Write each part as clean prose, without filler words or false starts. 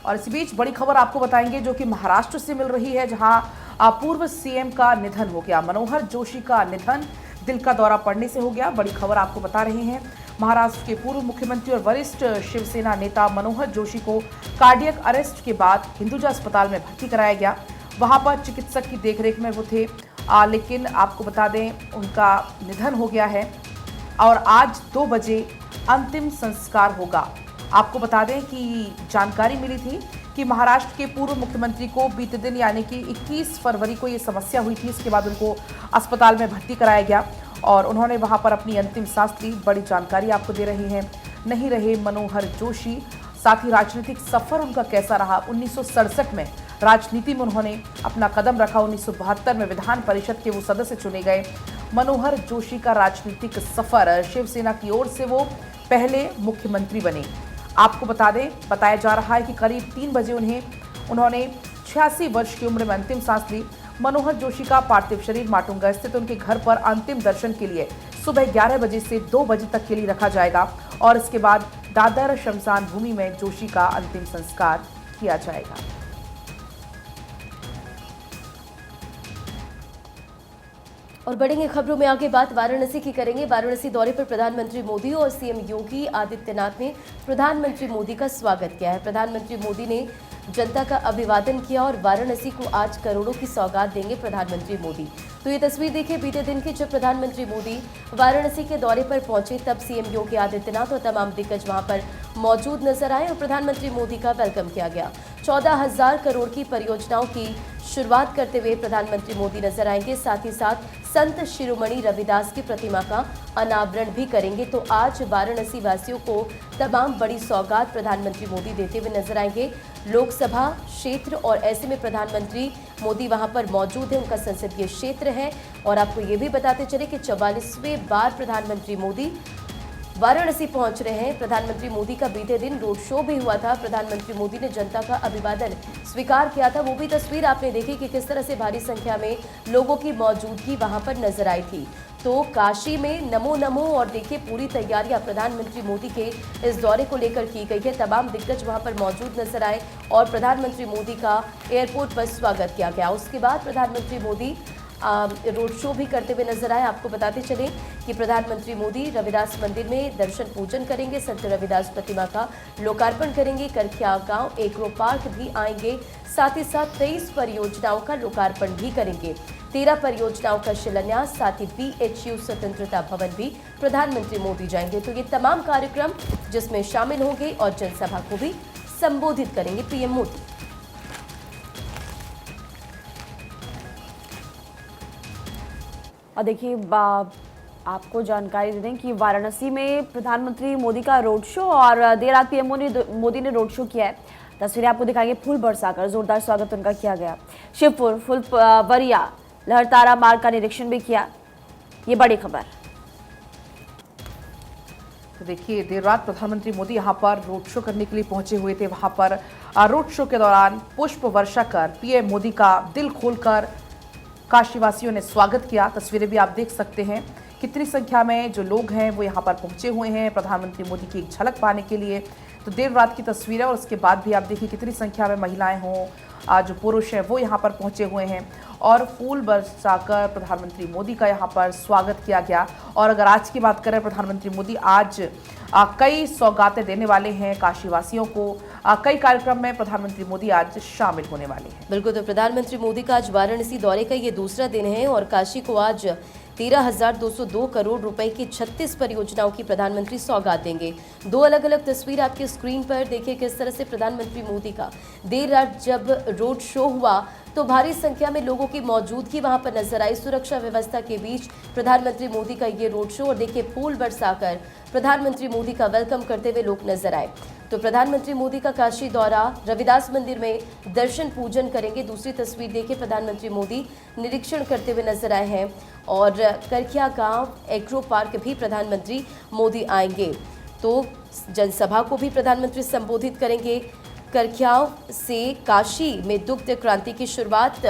और इसी बीच बड़ी खबर आपको बताएंगे जो कि महाराष्ट्र से मिल रही है, जहां पूर्व सीएम का निधन हो गया। मनोहर जोशी का निधन दिल का दौरा पड़ने से हो गया। बड़ी खबर आपको बता रहे हैं, महाराष्ट्र के पूर्व मुख्यमंत्री और वरिष्ठ शिवसेना नेता मनोहर जोशी को कार्डियक अरेस्ट के बाद हिंदुजा अस्पताल में भर्ती कराया गया। वहां पर चिकित्सक की देखरेख में वो थे, लेकिन आपको बता दें उनका निधन हो गया है और आज 2 बजे अंतिम संस्कार होगा। आपको बता दें कि जानकारी मिली थी कि महाराष्ट्र के पूर्व मुख्यमंत्री को बीते दिन यानी कि 21 फरवरी को ये समस्या हुई थी। इसके बाद उनको अस्पताल में भर्ती कराया गया और उन्होंने वहां पर अपनी अंतिम सांस ली। बड़ी जानकारी आपको दे रहे हैं, नहीं रहे मनोहर जोशी। साथ ही राजनीतिक सफर उनका कैसा रहा। 1967 में राजनीति में उन्होंने अपना कदम रखा। 1972 में विधान परिषद के वो सदस्य चुने गए। मनोहर जोशी का राजनीतिक सफर, शिवसेना की ओर से वो पहले मुख्यमंत्री बने। आपको बता दें, बताया जा रहा है कि करीब 3 बजे उन्होंने 86 वर्ष की उम्र में अंतिम सांस ली। मनोहर जोशी का पार्थिव शरीर माटुंगा स्थित उनके घर पर अंतिम दर्शन के लिए सुबह 11 बजे से 2 बजे तक के लिए रखा जाएगा और इसके बाद दादर शमशान भूमि में जोशी का अंतिम संस्कार किया जाएगा। और बढ़ेंगे खबरों में आगे, बात वाराणसी की करेंगे। वाराणसी दौरे पर प्रधानमंत्री मोदी और सीएम योगी आदित्यनाथ ने प्रधानमंत्री मोदी का स्वागत किया है। प्रधानमंत्री मोदी ने जनता का अभिवादन किया और वाराणसी को आज करोड़ों की सौगात देंगे प्रधानमंत्री मोदी। तो ये तस्वीर देखिए, बीते दिन की जब प्रधानमंत्री मोदी वाराणसी के दौरे पर पहुंचे तब सीएम योगी आदित्यनाथ और तमाम दिग्गज वहां पर मौजूद नजर आए और प्रधानमंत्री मोदी का वेलकम किया गया। 14,000 करोड़ की परियोजनाओं की शुरुआत करते हुए प्रधानमंत्री मोदी नजर आएंगे। साथ ही साथ संत शिरोमणि रविदास की प्रतिमा का अनावरण भी करेंगे। तो आज वाराणसी वासियों को तमाम बड़ी सौगात प्रधानमंत्री मोदी देते हुए नजर आएंगे। लोकसभा क्षेत्र और ऐसे में प्रधानमंत्री मोदी वहां पर मौजूद है, उनका संसदीय क्षेत्र है। और आपको ये भी बताते चले कि 44वें बार प्रधानमंत्री मोदी वाराणसी पहुंच रहे हैं। प्रधानमंत्री मोदी का बीते दिन रोड शो भी हुआ था। प्रधानमंत्री मोदी ने जनता का अभिवादन स्वीकार किया था। वो भी तस्वीर आपने देखी कि किस तरह से भारी संख्या में लोगों की मौजूदगी वहां पर नजर आई थी। तो काशी में नमो नमो और देखिए पूरी तैयारियां प्रधानमंत्री मोदी के इस दौरे को लेकर की गई है। तमाम दिग्गज वहां पर मौजूद नजर आए और प्रधानमंत्री मोदी का एयरपोर्ट पर स्वागत किया गया। उसके बाद प्रधानमंत्री मोदी रोड शो भी करते हुए नजर आए। आपको बताते चलें कि प्रधानमंत्री मोदी रविदास मंदिर में दर्शन पूजन करेंगे, संत रविदास प्रतिमा का लोकार्पण करेंगे, करखिया गांव एग्रो पार्क भी आएंगे। साथ ही साथ 23 परियोजनाओं का लोकार्पण भी करेंगे। 13 परियोजनाओं का शिलान्यास, साथ ही BHU स्वतंत्रता भवन भी प्रधानमंत्री मोदी जाएंगे। तो ये तमाम कार्यक्रम जिसमें शामिल होंगे और जनसभा को भी संबोधित करेंगे पीएम मोदी। और देखिए आपको जानकारी दे दें कि वाराणसी में प्रधानमंत्री मोदी का रोड शो और देर रात पीएम मोदी ने रोड शो किया है। तस्वीरें आपको दिखाएंगे। फूल बरसाकर जोरदार स्वागत उनका किया गया। शिवपुर, फुलवरिया, लहरतारा मार्ग का निरीक्षण भी किया। ये बड़ी खबर। तो देखिए, देर रात प्रधानमंत्री मोदी यहां पर रोड शो करने के लिए पहुंचे हुए थे। वहां पर रोड शो के दौरान पुष्प वर्षा कर पीएम मोदी का दिल खोलकर काशीवासियों ने स्वागत किया। तस्वीरें भी आप देख सकते हैं, कितनी संख्या में जो लोग हैं वो यहाँ पर पहुंचे हुए हैं प्रधानमंत्री मोदी की एक झलक पाने के लिए। तो देर रात की तस्वीर है और उसके बाद भी आप देखिए कितनी संख्या में महिलाएं हों, जो पुरुष हैं वो यहाँ पर पहुंचे हुए हैं और फूल बरसाकर प्रधानमंत्री मोदी का यहाँ पर स्वागत किया गया। और अगर आज की बात करें, प्रधानमंत्री मोदी आज कई सौगातें देने वाले हैं काशीवासियों को। कई कार्यक्रम में प्रधानमंत्री मोदी आज शामिल होने वाले हैं। बिल्कुल, तो प्रधानमंत्री मोदी का आज वाराणसी दौरे का ये दूसरा दिन है और काशी को आज 13,202 करोड़ रुपए की 36 परियोजनाओं की प्रधानमंत्री सौगात देंगे। 2 अलग अलग तस्वीर आपकी स्क्रीन पर देखिए किस तरह से प्रधानमंत्री मोदी का देर रात जब रोड शो हुआ तो भारी संख्या में लोगों की मौजूदगी वहां पर नजर आई। सुरक्षा व्यवस्था के बीच प्रधानमंत्री मोदी का ये रोड शो और देखिए फूल बरसाकर प्रधानमंत्री मोदी का वेलकम करते हुए लोग नजर आए। तो प्रधानमंत्री मोदी का काशी दौरा, रविदास मंदिर में दर्शन पूजन करेंगे। दूसरी तस्वीर देखिए, प्रधानमंत्री मोदी निरीक्षण करते हुए नजर आए हैं और करखिया गांव एग्रो पार्क भी प्रधानमंत्री मोदी आएंगे। तो जनसभा को भी प्रधानमंत्री संबोधित करेंगे। करखियाव से काशी में दुग्ध क्रांति की शुरुआत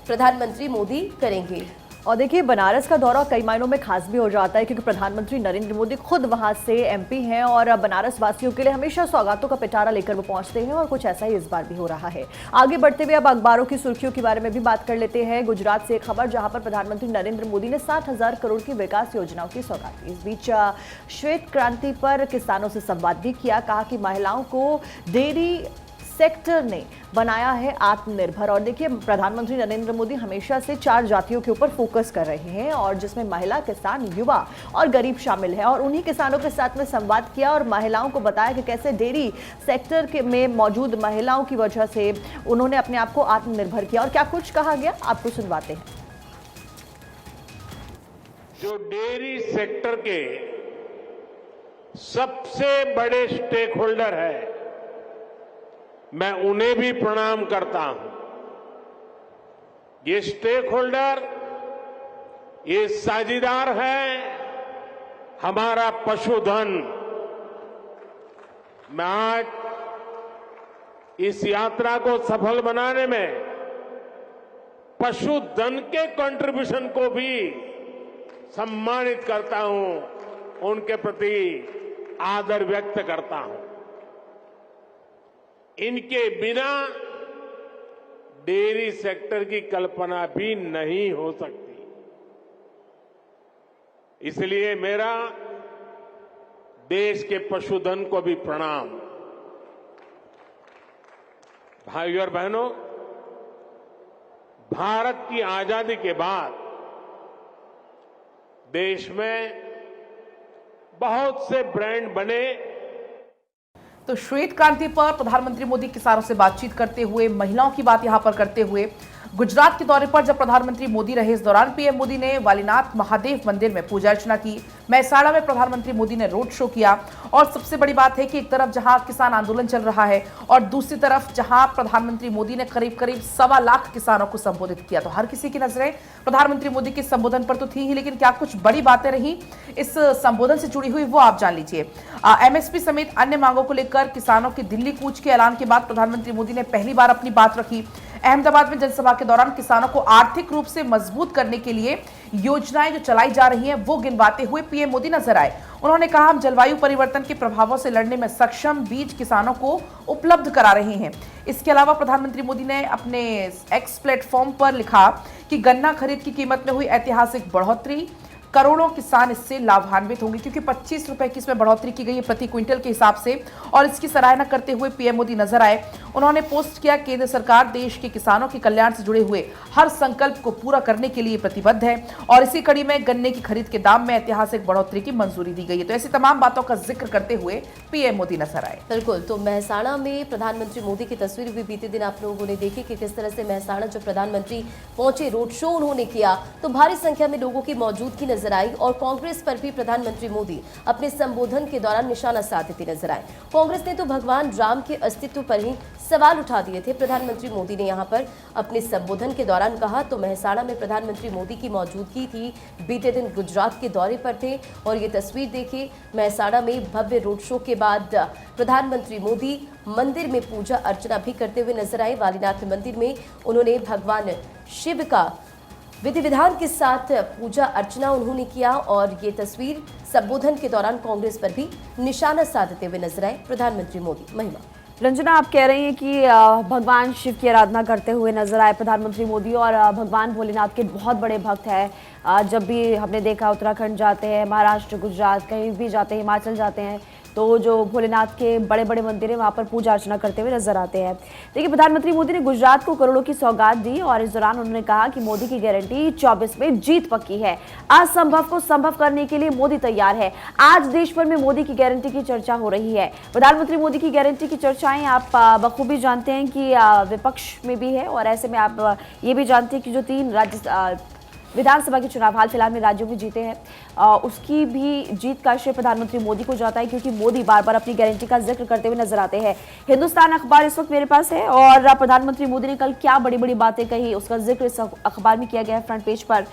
प्रधानमंत्री मोदी करेंगे। और देखिए बनारस का दौरा कई मायनों में खास भी हो जाता है क्योंकि प्रधानमंत्री नरेंद्र मोदी खुद वहां से एमपी हैं और बनारस वासियों के लिए हमेशा सौगातों का पिटारा लेकर वो पहुंचते हैं और कुछ ऐसा ही इस बार भी हो रहा है। आगे बढ़ते हुए अब अखबारों की सुर्खियों के बारे में भी बात कर लेते हैं। गुजरात से एक खबर जहां पर प्रधानमंत्री नरेंद्र मोदी ने 60,000 करोड़ की विकास योजनाओं की सौगात दी। इस बीच श्वेत क्रांति पर किसानों से संवाद भी किया। कहा कि महिलाओं को डेयरी सेक्टर ने बनाया है आत्मनिर्भर। और देखिए प्रधानमंत्री नरेंद्र मोदी हमेशा से 4 जातियों के ऊपर फोकस कर रहे हैं और जिसमें महिला, किसान, युवा और गरीब शामिल है और उन्हीं किसानों के साथ में संवाद किया और महिलाओं को बताया कि कैसे डेयरी सेक्टर के में मौजूद महिलाओं की वजह से उन्होंने अपने आप को आत्मनिर्भर किया। और क्या कुछ कहा गया आपको सुनवाते हैं। जो डेयरी सेक्टर के सबसे बड़े स्टेक होल्डर है, मैं उन्हें भी प्रणाम करता हूं। ये स्टेक होल्डर, ये साझीदार है हमारा पशुधन। मैं आज इस यात्रा को सफल बनाने में पशुधन के कंट्रीब्यूशन को भी सम्मानित करता हूं, उनके प्रति आदर व्यक्त करता हूं। इनके बिना डेयरी सेक्टर की कल्पना भी नहीं हो सकती। इसलिए मेरा देश के पशुधन को भी प्रणाम। भाइयों और बहनों, भारत की आजादी के बाद देश में बहुत से ब्रांड बने। तो श्वेत क्रांति पर प्रधानमंत्री मोदी किसानों से बातचीत करते हुए, महिलाओं की बात यहां पर करते हुए, गुजरात के दौरे पर जब प्रधानमंत्री मोदी रहे, इस दौरान पीएम मोदी ने वालीनाथ महादेव मंदिर में पूजा अर्चना की। मेहसाणा में प्रधानमंत्री मोदी ने रोड शो किया और सबसे बड़ी बात है कि एक तरफ जहां किसान आंदोलन चल रहा है और दूसरी तरफ जहां प्रधानमंत्री मोदी ने करीब 1.25 लाख किसानों को संबोधित किया। तो हर किसी की नजरें प्रधानमंत्री मोदी के संबोधन पर तो थी ही, लेकिन क्या कुछ बड़ी बातें रही इस संबोधन से जुड़ी हुई, वो आप जान लीजिए। एमएसपी समेत अन्य मांगों को लेकर किसानों के दिल्ली कूच के ऐलान के बाद प्रधानमंत्री मोदी ने पहली बार अपनी बात रखी। अहमदाबाद में जनसभा के दौरान किसानों को आर्थिक रूप से मजबूत करने के लिए योजनाएं जो चलाई जा रही हैं वो गिनवाते हुए पीएम मोदी नजर आए। उन्होंने कहा, हम जलवायु परिवर्तन के प्रभावों से लड़ने में सक्षम बीज किसानों को उपलब्ध करा रहे हैं। इसके अलावा प्रधानमंत्री मोदी ने अपने एक्स प्लेटफॉर्म पर लिखा कि गन्ना खरीद की कीमत में हुई ऐतिहासिक बढ़ोतरी, करोड़ों किसान इससे लाभान्वित होंगे क्योंकि 25 रुपए की इसमें बढ़ोतरी की गई है प्रति क्विंटल के हिसाब से। और इसकी सराहना करते हुए पीएम मोदी नजर आए। उन्होंने पोस्ट किया, केंद्र सरकार देश के किसानों के कल्याण से जुड़े हुए हर संकल्प को पूरा करने के लिए प्रतिबद्ध है और इसी कड़ी में गन्ने की खरीद के दाम में ऐतिहासिक बढ़ोतरी की मंजूरी दी गई है। तो ऐसी तमाम बातों का जिक्र करते हुए पीएम मोदी नजर आए। बिल्कुल, तो मेहसाणा में प्रधानमंत्री मोदी की तस्वीर भी बीते दिन आप लोगों ने देखी कि किस तरह से मेहसाणा जो प्रधानमंत्री पहुंचे, रोड शो उन्होंने किया, तो भारी संख्या में लोगों की मौजूदगी नजर आई और कांग्रेस पर भी प्रधानमंत्री मोदी अपने संबोधन के दौरान निशाना साधते नजर आए। कांग्रेस ने तो भगवान राम के अस्तित्व पर ही सवाल उठा दिए थे। प्रधानमंत्री मोदी ने यहां पर अपने संबोधन के दौरान कहा। तो मेहसाणा में प्रधानमंत्री मोदी की मौजूदगी थी, बीते दिन गुजरात के दौरे पर थे और ये तस्वीर देखिए, मेहसाणा में भव्य रोड शो के बाद प्रधानमंत्री मोदी मंदिर में पूजा अर्चना भी करते हुए नजर आए। वालीनाथ मंदिर में उन्होंने भगवान शिव का विधि विधान के साथ पूजा अर्चना उन्होंने किया और ये तस्वीर संबोधन के दौरान कांग्रेस पर भी निशाना साधते हुए नजर आए प्रधानमंत्री मोदी। महिमा रंजना, आप कह रही हैं कि भगवान शिव की आराधना करते हुए नजर आए प्रधानमंत्री मोदी और भगवान भोलेनाथ के बहुत बड़े भक्त हैं। जब भी हमने देखा उत्तराखंड जाते हैं, महाराष्ट्र, गुजरात, कहीं भी जाते हैं, हिमाचल जाते हैं, तो जो भोलेनाथ के बड़े बड़े मंदिर हैं वहाँ पर पूजा अर्चना करते हुए नजर आते हैं। देखिए प्रधानमंत्री मोदी ने गुजरात को करोड़ों की सौगात दी और इस दौरान उन्होंने कहा कि मोदी की गारंटी 24 में जीत पक्की है। असंभव को संभव करने के लिए मोदी तैयार है। आज देश भर में मोदी की गारंटी की चर्चा हो रही है। प्रधानमंत्री मोदी की गारंटी की चर्चाएं आप बखूबी जानते हैं कि विपक्ष में भी है और ऐसे में आप ये भी जानते हैं कि जो 3 राज्य विधानसभा के चुनाव हाल फिलहाल में राज्यों में जीते हैं, उसकी भी जीत का श्रेय प्रधानमंत्री मोदी को जाता है क्योंकि मोदी बार बार अपनी गारंटी का जिक्र करते हुए नजर आते हैं। हिंदुस्तान अखबार इस वक्त मेरे पास है और प्रधानमंत्री मोदी ने कल क्या बड़ी बड़ी बातें कही उसका जिक्र इस अखबार में किया गया है फ्रंट पेज पर।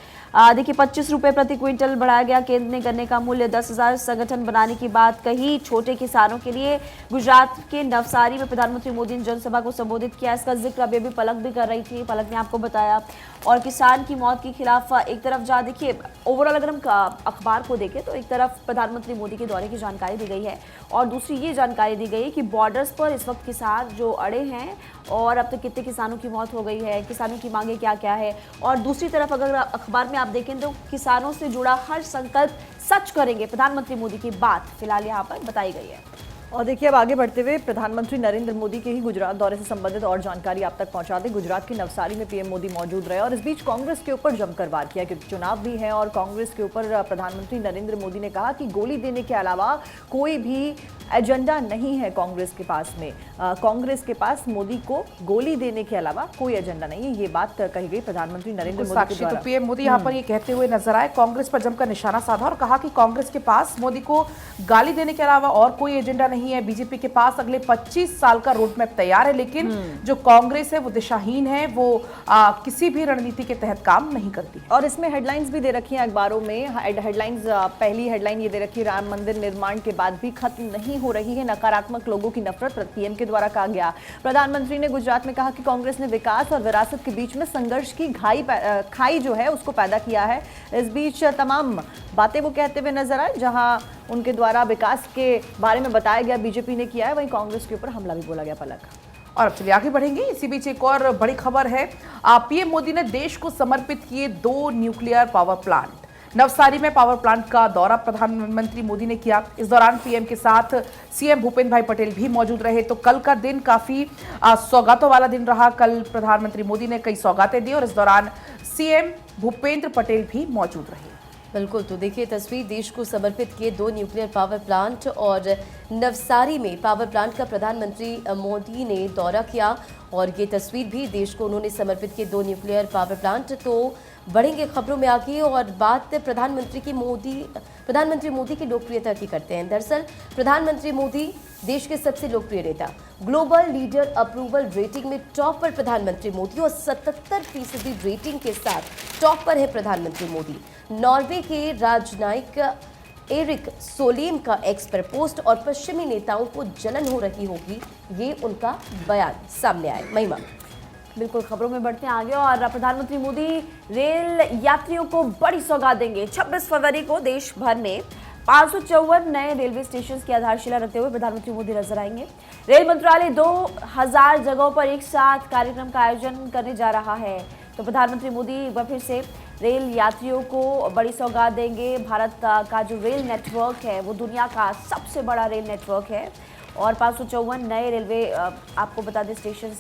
देखिए 25 रुपए प्रति क्विंटल बढ़ाया गया, केंद्र ने गन्ने का मूल्य 10,000 संगठन बनाने की बात कही। छोटे किसानों के लिए गुजरात के नवसारी में प्रधानमंत्री मोदी ने जनसभा को संबोधित किया। इसका जिक्र अभी पलक भी कर रही थी, पलक ने आपको बताया। और किसान की मौत के खिलाफ एक तरफ जहाँ देखिए ओवरऑल अगर हम अखबार को देखें तो एक तरफ प्रधानमंत्री मोदी के दौरे की जानकारी दी गई है और दूसरी ये जानकारी दी गई है कि बॉर्डर्स पर इस वक्त किसान जो अड़े हैं और अब तक कितने किसानों की मौत हो गई है, किसानों की मांगे क्या क्या है। और दूसरी तरफ अगर अखबार में आप देखें तो किसानों से जुड़ा हर संकल्प सच करेंगे प्रधानमंत्री मोदी की बात फिलहाल यहाँ पर बताई गई है। और देखिए अब आगे बढ़ते हुए प्रधानमंत्री नरेंद्र मोदी के ही गुजरात दौरे से संबंधित और जानकारी आप तक पहुंचा दें। गुजरात की नवसारी में पीएम मोदी मौजूद रहे और इस बीच कांग्रेस के ऊपर जमकर वार किया क्योंकि चुनाव भी है और कांग्रेस के ऊपर प्रधानमंत्री नरेंद्र मोदी ने कहा कि गोली देने के अलावा कोई भी एजेंडा नहीं है कांग्रेस के पास में। कांग्रेस के पास मोदी को गोली देने के अलावा कोई एजेंडा नहीं है, ये बात कही गई प्रधानमंत्री नरेंद्र मोदी के द्वारा। तो पीएम मोदी यहाँ पर ये कहते हुए नजर आए, कांग्रेस पर जमकर निशाना साधा और कहा कि कांग्रेस के पास मोदी को गाली देने के अलावा और कोई एजेंडा नहीं है। बीजेपी के पास अगले 25 साल का रोड मैप तैयार है, लेकिन जो कांग्रेस है वो दिशाहीन है, वो किसी भी रणनीति के तहत काम नहीं करती। और इसमें हेडलाइंस भी दे रखी हैं अखबारों में। हेडलाइंस, पहली हेडलाइन ये दे रखी है, राम मंदिर निर्माण के बाद भी खत्म नहीं हो रही है नकारात्मक लोगों की नफरत, पीएम के द्वारा कहा गया। प्रधानमंत्री ने गुजरात में कहा कि कांग्रेस ने विकास और विरासत के बीच में संघर्ष की खाई जो है उसको पैदा किया है। इस बीच तमाम बातें वो कहते हुए नजर आए, जहां उनके द्वारा विकास के बारे में बताया गया बीजेपी ने किया है, वहीं कांग्रेस के ऊपर हमला भी बोला गया। पलक और अब चलिए आगे बढ़ेंगे। इसी बीच एक और बड़ी खबर है, पीएम मोदी ने देश को समर्पित किए 2 न्यूक्लियर पावर प्लांट। नवसारी में पावर प्लांट का दौरा प्रधानमंत्री मोदी ने किया। इस दौरान पीएम के साथ सीएम भूपेंद्र भाई पटेल भी मौजूद रहे। तो कल का दिन काफी सौगातों वाला दिन रहा। कल प्रधानमंत्री मोदी ने कई सौगातें दी और इस दौरान सीएम भूपेंद्र पटेल भी मौजूद रहे। बिल्कुल, तो देखिए तस्वीर, देश को समर्पित किए 2 न्यूक्लियर पावर प्लांट और नवसारी में पावर प्लांट का प्रधानमंत्री मोदी ने दौरा किया और ये तस्वीर भी देश को उन्होंने समर्पित किए 2 न्यूक्लियर पावर प्लांट। तो बढ़ेंगे खबरों में आगे और बात प्रधानमंत्री मोदी की लोकप्रियता की करते हैं। दरअसल प्रधानमंत्री मोदी देश के सबसे लोकप्रिय नेता, ग्लोबल लीडर अप्रूवल रेटिंग में टॉप पर प्रधानमंत्री मोदी और 77% रेटिंग के साथ टॉप पर है प्रधानमंत्री मोदी। नॉर्वे के राजनयिक एरिक सोलेम का एक्स पर पोस्ट और पश्चिमी नेताओं को जलन हो रही होगी, ये उनका बयान सामने आया। महिमा, बिल्कुल, खबरों में बढ़ते हैं आगे और प्रधानमंत्री मोदी रेल यात्रियों को बड़ी सौगात देंगे। 26 फरवरी को देश भर में 554 नए रेलवे स्टेशन की आधारशिला रखते हुए प्रधानमंत्री मोदी नजर आएंगे। रेल मंत्रालय 2000 जगहों पर एक साथ कार्यक्रम का आयोजन करने जा रहा है। तो प्रधानमंत्री मोदी एक बार फिर से रेल यात्रियों को बड़ी सौगात देंगे। भारत का जो रेल नेटवर्क है वो दुनिया का सबसे बड़ा रेल नेटवर्क है और 554 नए रेलवे आपको बता दें स्टेशन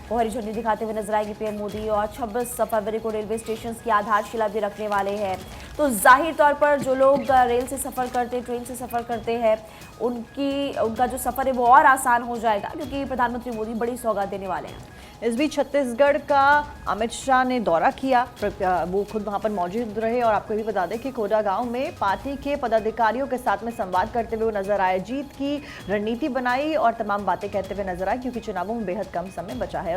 को हरी झंडी दिखाते हुए नजर आएंगे पीएम मोदी और 26 फरवरी को रेलवे स्टेशन की आधारशिला भी रखने वाले हैं। तो जाहिर तौर पर जो लोग रेल से सफ़र करते, ट्रेन से सफ़र करते हैं, उनका जो सफ़र है वो और आसान हो जाएगा क्योंकि प्रधानमंत्री मोदी बड़ी सौगात देने वाले हैं। इस बीच छत्तीसगढ़ का अमित शाह ने दौरा किया, वो खुद वहां पर मौजूद रहे और आपको भी बता दें कि कोडा गांव में पार्टी के पदाधिकारियों के साथ में संवाद करते हुए नजर आए, जीत की रणनीति बनाई और तमाम बातें कहते हुए नजर आए क्योंकि चुनावों में बेहद कम समय बचा है।